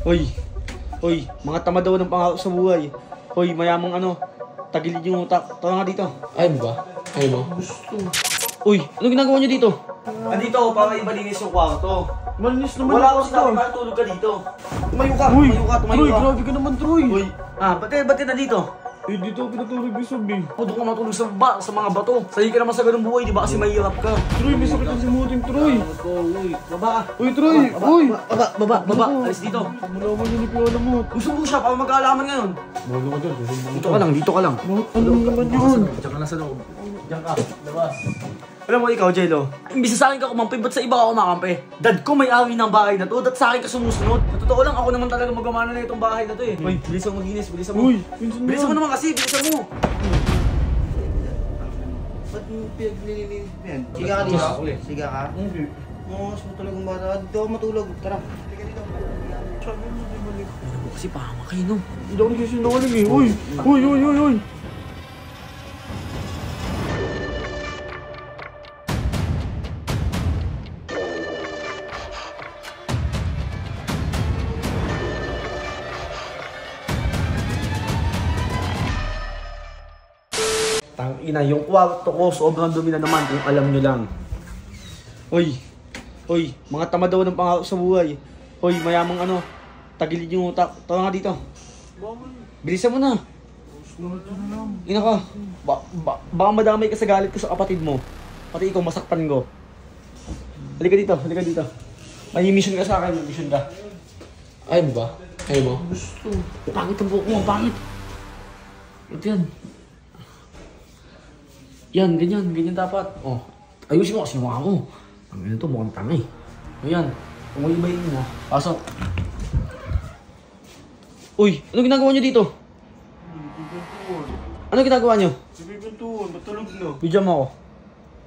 Hoy, hoy, mga tamad daw ng pangako sa buhay. Hoy, mayamang tagilid yung utak. Tara nga dito. Ayaw mo ba? Ayaw mo? Uy, ano ginagawa niyo dito? Dito ako para ibalinis yung kwarto. Malinis naman Wala ako akong sinabi, bakit tulog ka dito? Tumayo ka, Uy, tumayo ka. Troy, grabe ka naman, Troy. Uy, ba't ka nandito? Eh, dito ako pinatulog yung sabi. Doon ka matulog sa mga bato. Sahi ka naman sa ganung buhay, di ba? Kasi mahirap ka. Troy, may sakit ang simuting, Troy. Uy, baba ka. Uy, Troy, uy. Baba. Alis dito. Malaman niyo ni Kuya Lamot. Gusto mo siya para mag-aalaman ngayon. Bago ka dyan, Dito ka lang, dito ka lang. ano naman yun? Diyan ka lang sa loob. Diyan ka, labas. Alam mo ikaw, Jello, imbis na sa akin ka kumampi, ba't sa iba ka kumakampi? Dad ko may awi ng bahay na to, dad sa akin ka sumusunod. Sa totoo lang, ako naman talaga magamana na itong bahay na to eh. Uy, bilisan mo maglinis, bilisan mo. Uy, pinsan mo Bilisan mo yan. naman kasi, bilisan mo. Ba't mo pinaglilinis mo yan? Siga ka dito? Siga ka? Hindi. Mas mo talagang bata. Dito ako matulog. Tara. Halika dito. Sabi mo, di balik. Ano mo kasi pahamakay no? Hindi ako nagsisinungaling eh. Uy. Tangina, yung kwarto ko, sobrang dumi na naman kung alam nyo lang. Hoy, mga tamad daw ng pangako sa buhay. Hoy, mayamang tagilid yung utak. Tara nga dito. Bilisan mo na. Ina ka, baka madamay ka sa galit ko sa kapatid mo. Pati ikaw, masaktan ko. Halika dito. May mission ka sa akin, may mission ka. Ayaw mo ba? Ayaw mo? Pangit ang buhok mo, pangit. Ito yan. Yan, ganyan dapat. Oh, ayusin mo kasi mukha mo. Ang ganito, mukhang tanga eh. Ayan, umuibayin mo. Pasok. Uy, ano ginagawa nyo dito? Ano ginagawa nyo? Bibintuan, matulog na. Bidyan mo ako.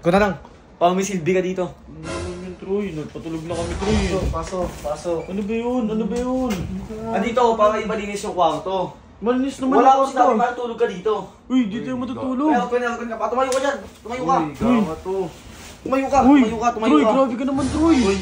Ikaw na lang. Parang may silbi ka dito. Ano naman yun, Troy? Nagpatulog na kami, Troy. Pasok. Ano ba yun? Dito ako para ibalinis yung kwarto. Malinis naman Wala ako akong sinabi, bakit tulog ka dito? Uy, dito yung matutulog. Kaya ka pa. Tumayo ka dyan. Tumayo ka. Gama to. Tumayo ka. Troy, grabe ka naman, Troy. Uy,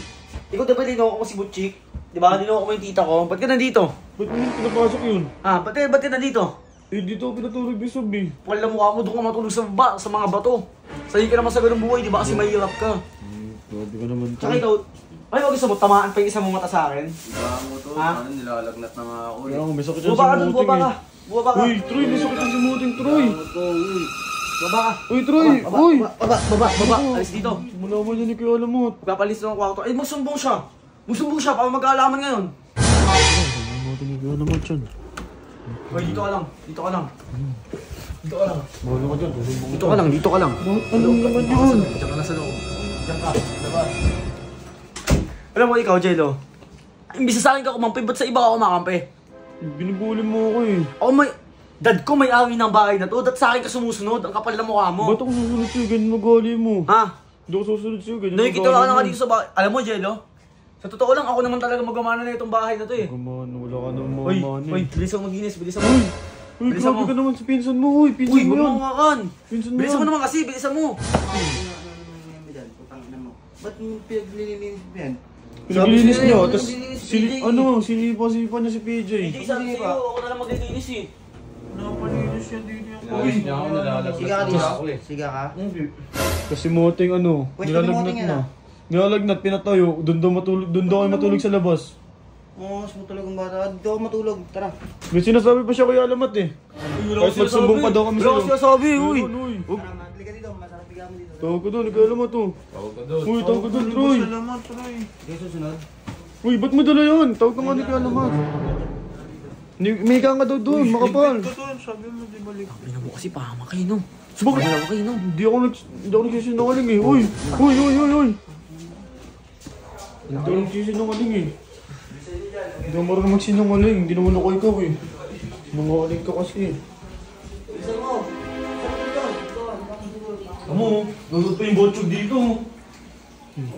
ikaw dapat linaw ako si Butchik. Diba? Linaw ako yung tita ko. Ba't ka nandito? Ba't mo yung pinapasok yun? Ba't ka nandito? Eh, dito ako pinatulog yung sabi. Wala mukha mo, doon ka matulog sa mga bato. Sahi ka naman sa ganung buhay, di ba? Kasi mahirap ka. Grabe ka naman, Tsaka Troy. ikaw, ay, wag isa mo, tamaan pa yung isa mong mata sa akin. Iba mo to, Ha? nilalagnat na nga ako Kaya nga, may sakit yung Buwa ka dun, simuting buwa ka. eh. Buwa ka. Uy, Troy, may sakit yung simuting, Troy. Baba ka. Uy, Troy, uy. Baba. Alis dito. Malaman niya ni Kuya Lamot. Papalis ng kwarto. Ay, magsumbong siya. Magsumbong siya para mag-aalaman ngayon. Malaman ni Kuya Lamot yan. Uy, dito ka lang. Dito ka lang. Bahala ka dyan, susumbong Dito ka lang, dito ka lang. Ano naman yun? Diyan ka lang sa loob. Diyan ka. Labas. Alam mo ikaw, Jello. Imbis na sa akin ka kumampi, ba't sa iba ka kumakampi? Binibuli mo ako eh. Dad ko may awi ng bahay na to, dad sa akin ka sumusunod, ang kapal na mukha mo. Ba't ako susunod sa'yo? Ganyan magali mo. Ha? Hindi ako susunod sa'yo, ganyan Nakikita ka na nga dito sa bahay. Alam mo, Jello, sa totoo lang, ako naman talaga magamana na itong bahay na to eh. Kamano, wala ka naman Uy, mamani. bilisan mo maglinis, bilisan mo. Uy, bilisan grabe mo. ka naman sa pinsan mo, uy. Uy, Pinsan mo huwag yan. mo hawakan. Pinsan mo Bilisan mo yan. naman kasi, bilisan mo. Ba't mo pinaglilinis mo yan? Pinaglilinis niyo, Sabi tapos sa'yo, nililinis si sili, PJ. ano, sinipa niya si PJ. Hindi, sabi sa'yo, ako na lang maglilinis eh. Napalinis yan dito yung Pinalis niya ako, nilalagnat Siga ka na dito? ako eh. Siga ka? Kasi moting ano, Pwede nilalagnat moting yan, na. ah. Nilalagnat, pinatayo, doon daw kayo matulog sa labas. Mas mo talagang bata. Dito ako matulog. Tara. May sinasabi pa siya Kuya Alamat eh. Kahit magsumbong pa daw kami Wala sa'yo. ko sinasabi, uy. Uy, Tara, halika dito. Masarap bigyan mo dito. tawag ko doon, Kuya Alamat oh. Tawag ka doon. Uy, tawag ko doon, Troy. Sige, susunod. Uy, ba't mo dala yun? Tawag ka nga ni Kuya Alamat. May ka nga daw doon, makapal. Ano mo kasi pahamakay no? Bakit? Pahamakay no? Hindi ako nagsisinungaling eh. Uy! Hindi ako nagsisinungaling eh. Hindi ako marunong magsinungaling. Hindi naman ako ikaw eh. Sinungaling ka kasi. Amo, nandun pa yung botchog dito.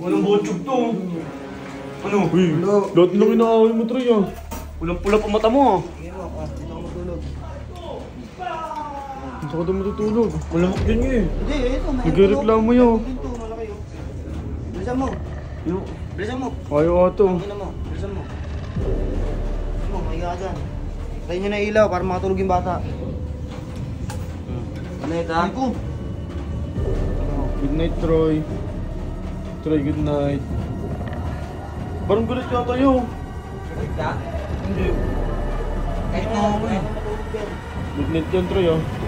Walang botchog to. Ano? Uy, lahat lang inaaway mo, Troy ah. Pulang pula pa mata mo ah. Sige mo. Dito ako matulog. Hindi ka daw matutulog. Malamok din eh. Hindi, ito. Nagreklamo yun. Ito, malaki yun. Bilisan mo. Bilisan mo. Ayaw ato. Ano mo? Bilisan mo. Higa ka dyan. Tayo nyo na ilaw para makatulog yung bata. Ano ito ha? Ko. Good night, Troy. Troy, good night. Parang gulit ka tayo. Hindi. Kahit na ako eh. Good night yan, Troy, oh.